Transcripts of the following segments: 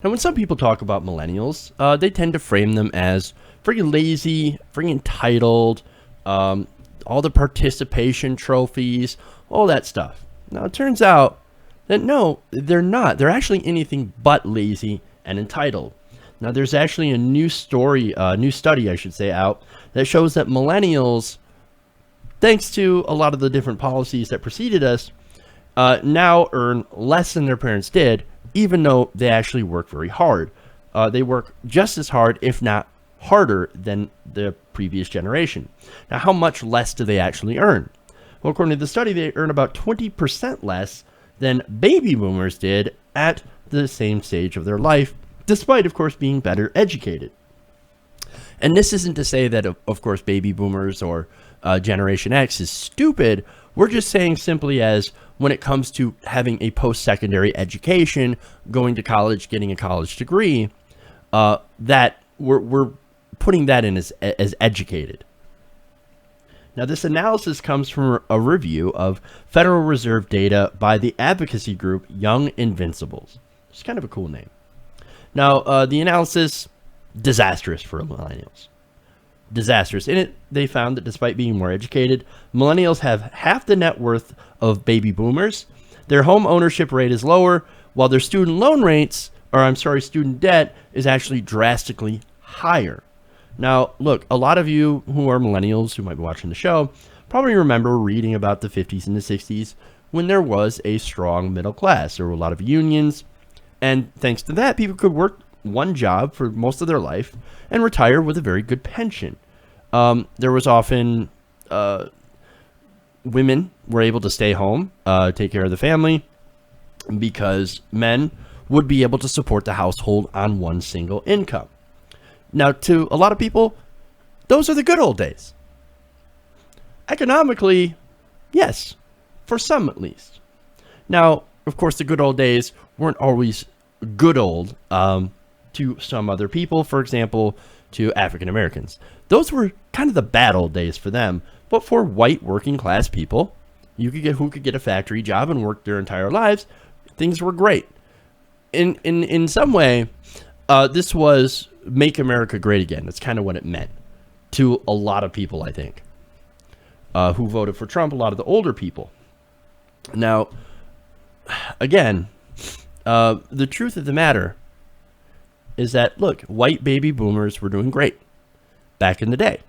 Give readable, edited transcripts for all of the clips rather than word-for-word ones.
Now, when some people talk about millennials, they tend to frame them as freaking lazy, freaking entitled, all the participation trophies, all that stuff. Now, it turns out that no, they're not. They're actually anything but lazy and entitled. Now, there's actually a new study, I should say, out that shows that millennials, thanks to a lot of the different policies that preceded us, now earn less than their parents did, even though they actually work very hard. They work just as hard, if not harder, than the previous generation. Now, how much less do they actually earn? Well, according to the study, they earn about 20% less than baby boomers did at the same stage of their life, despite, of course, being better educated. And this isn't to say that, of course, baby boomers or Generation X is stupid. We're just saying simply as when it comes to having a post-secondary education, going to college, getting a college degree, that we're putting that in as educated. Now, this analysis comes from a review of Federal Reserve data by the advocacy group Young Invincibles. It's kind of a cool name. Now, the analysis, disastrous for millennials. Disastrous. In it, they found that despite being more educated, millennials have half the net worth of baby boomers. Their home ownership rate is lower, while their student debt is actually drastically higher. Now, look, a lot of you who are millennials who might be watching the show probably remember reading about the 50s and the 60s when there was a strong middle class. There were a lot of unions, and thanks to that, people could work one job for most of their life and retire with a very good pension. There was often women were able to stay home, take care of the family, because men would be able to support the household on one single income. Now, to a lot of people, those are the good old days. Economically, yes, for some at least. Now, of course, the good old days weren't always good old to some other people, for example, to African Americans. Those were kind of the bad old days for them, but for white working class people, who could get a factory job and work their entire lives, things were great. In some way, this was Make America Great Again. That's kind of what it meant to a lot of people, I think, who voted for Trump, a lot of the older people. Now, again, the truth of the matter is that, look, white baby boomers were doing great back in the day.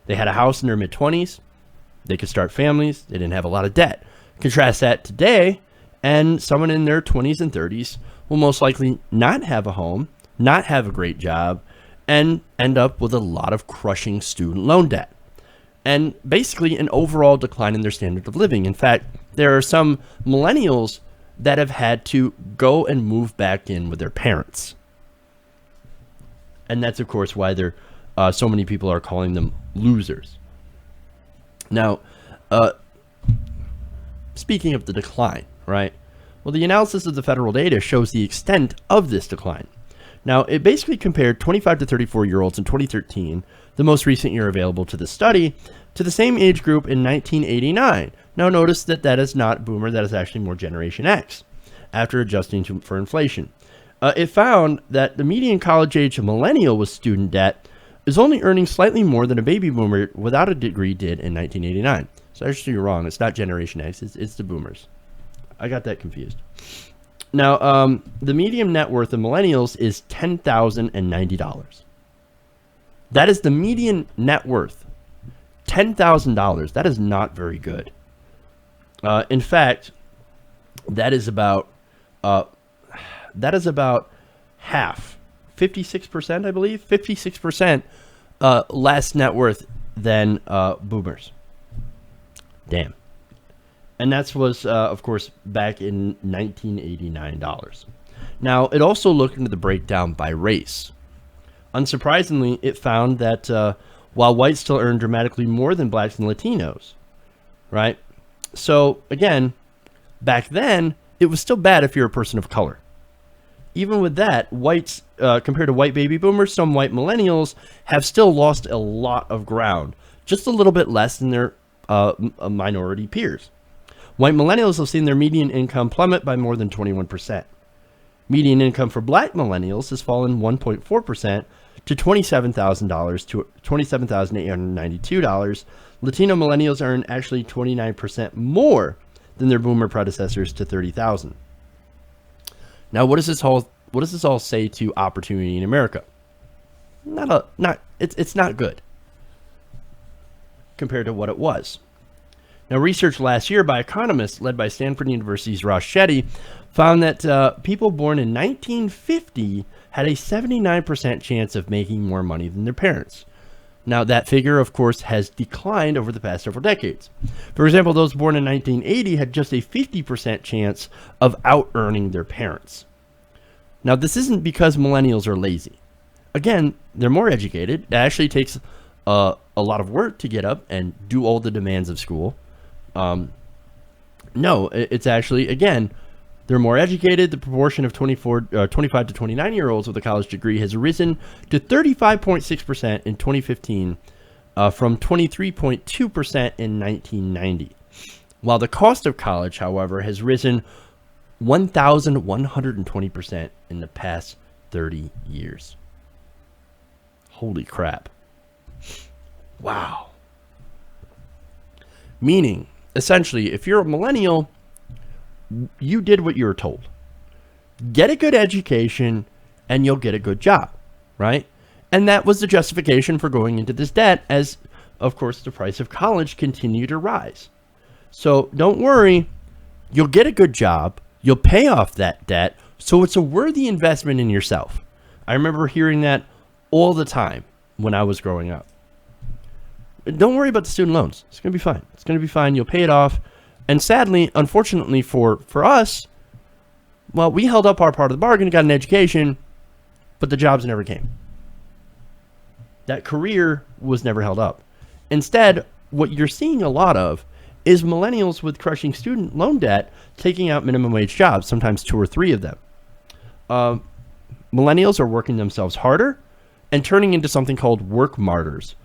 They had a house in their mid-20s. They could start families. They didn't have a lot of debt. Contrast that today, and someone in their 20s and 30s will most likely not have a home, not have a great job, and end up with a lot of crushing student loan debt. And basically an overall decline in their standard of living. In fact, there are some millennials that have had to go and move back in with their parents. And that's, of course, why so many people are calling them losers. Now, speaking of the decline, right? Well, the analysis of the federal data shows the extent of this decline. Now, it basically compared 25 to 34-year-olds in 2013, the most recent year available to the study, to the same age group in 1989. Now, notice that is not boomer, that is actually more Generation X, after adjusting for inflation. It found that the median college age of millennial with student debt is only earning slightly more than a baby boomer without a degree did in 1989. So actually, you're wrong. It's not Generation X. It's the boomers. I got that confused. Now, the median net worth of millennials is $10,090. That is the median net worth. $10,000. That is not very good. In fact, that is about half, 56%, I believe, 56% less net worth than boomers. Damn. And that was, of course, back in 1989 dollars. Now, it also looked into the breakdown by race. Unsurprisingly, it found that while whites still earn dramatically more than blacks and Latinos, right? So, again, back then, it was still bad if you're a person of color. Even with that, whites, compared to white baby boomers, some white millennials have still lost a lot of ground, just a little bit less than their minority peers. White millennials have seen their median income plummet by more than 21%. Median income for black millennials has fallen 1.4% to $27,000 to $27,892. Latino millennials earn actually 29% more than their boomer predecessors to $30,000. Now, what does this all say to opportunity in America? It's not good compared to what it was. Now, research last year by economists led by Stanford University's Ross Shetty found that people born in 1950 had a 79% chance of making more money than their parents. Now, that figure, of course, has declined over the past several decades. For example, those born in 1980 had just a 50% chance of out-earning their parents. Now, this isn't because millennials are lazy. Again, they're more educated. It actually takes a lot of work to get up and do all the demands of school. No, it's actually, again, they're more educated. The proportion of 25 to 29-year-olds with a college degree has risen to 35.6% in 2015 from 23.2% in 1990. While the cost of college, however, has risen 1,120% in the past 30 years. Holy crap. Wow. Meaning, essentially, if you're a millennial, you did what you were told. Get a good education and you'll get a good job, right? And that was the justification for going into this debt as, of course, the price of college continued to rise. So don't worry, you'll get a good job, you'll pay off that debt, so it's a worthy investment in yourself. I remember hearing that all the time when I was growing up. Don't worry about the student loans. It's going to be fine. It's going to be fine. You'll pay it off. And sadly, unfortunately for us, well, we held up our part of the bargain, got an education, but the jobs never came. That career was never held up. Instead, what you're seeing a lot of is millennials with crushing student loan debt taking out minimum wage jobs, sometimes 2 or 3 of them. Millennials are working themselves harder and turning into something called work martyrs,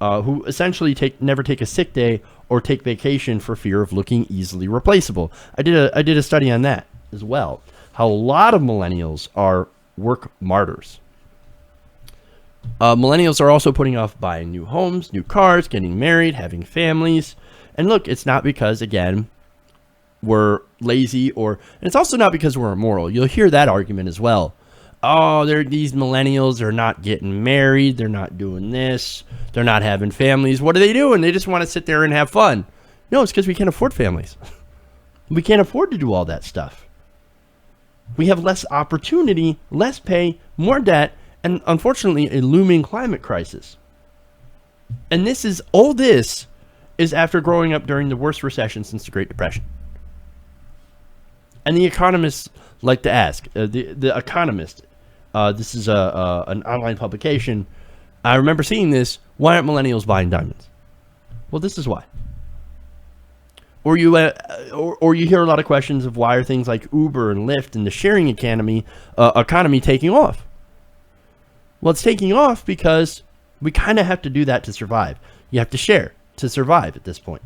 who essentially never take a sick day or take vacation for fear of looking easily replaceable. I did a study on that as well, how a lot of millennials are work martyrs. Millennials are also putting off buying new homes, new cars, getting married, having families. And look, it's not because, again, we're lazy, and it's also not because we're immoral. You'll hear that argument as well. Oh, these millennials are not getting married. They're not doing this. They're not having families. What are they doing? They just want to sit there and have fun. No, it's because we can't afford families. We can't afford to do all that stuff. We have less opportunity, less pay, more debt, and unfortunately, a looming climate crisis. And this is after growing up during the worst recession since the Great Depression. And the economists like to ask, the Economist, this is an online publication. I remember seeing this. Why aren't millennials buying diamonds? Well, this is why. Or you hear a lot of questions of why are things like Uber and Lyft and the sharing economy taking off? Well, it's taking off because we kind of have to do that to survive. You have to share to survive at this point.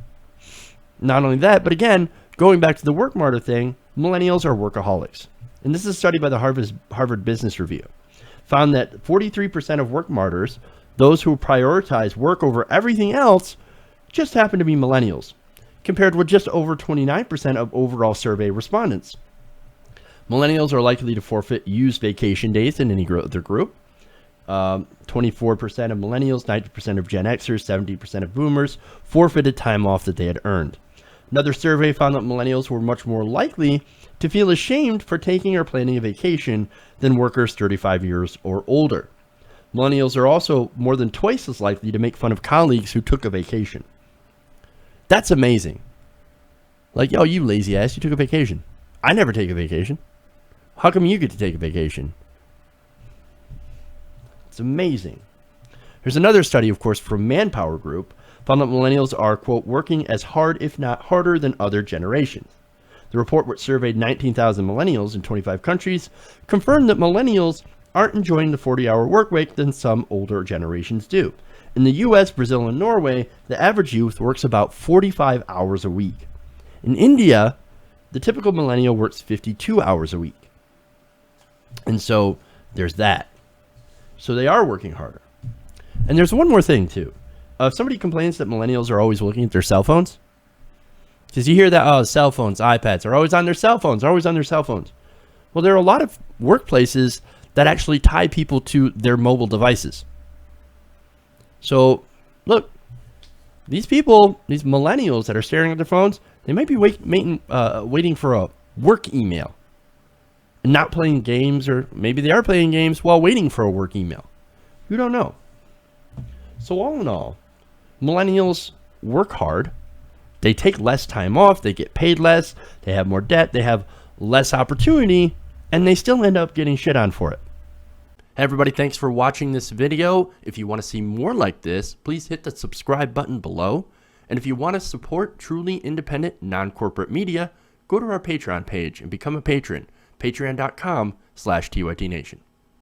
Not only that, but again, going back to the work martyr thing, millennials are workaholics. And this is a study by the Harvard Business Review. Found that 43% of work martyrs, those who prioritize work over everything else, just happen to be millennials, compared with just over 29% of overall survey respondents. Millennials are likely to forfeit used vacation days in any other group. 24% of millennials, 90% of Gen Xers, 70% of boomers forfeited time off that they had earned. Another survey found that millennials were much more likely to feel ashamed for taking or planning a vacation than workers 35 years or older. Millennials are also more than twice as likely to make fun of colleagues who took a vacation. That's amazing. Like, yo, you lazy ass, you took a vacation. I never take a vacation. How come you get to take a vacation? It's amazing. There's another study, of course, from Manpower Group, found that millennials are, quote, working as hard, if not harder, than other generations. The report, which surveyed 19,000 millennials in 25 countries, confirmed that millennials aren't enjoying the 40-hour work week than some older generations do. In the US, Brazil, and Norway, the average youth works about 45 hours a week. In India, the typical millennial works 52 hours a week. And so there's that. So they are working harder. And there's one more thing, too. If somebody complains that millennials are always looking at their cell phones, because you hear that, oh, cell phones, iPads, are always on their cell phones, Well, there are a lot of workplaces that actually tie people to their mobile devices. So, look, these people, these millennials that are staring at their phones, they might be waiting for a work email and not playing games, or maybe they are playing games while waiting for a work email. You don't know. So all in all, millennials work hard. They take less time off. They get paid less. They have more debt. They have less opportunity, and they still end up getting shit on for it. Hey everybody, thanks for watching this video. If you want to see more like this, please hit the subscribe button below. And if you want to support truly independent, non-corporate media, go to our Patreon page and become a patron. Patreon.com/TYTNation.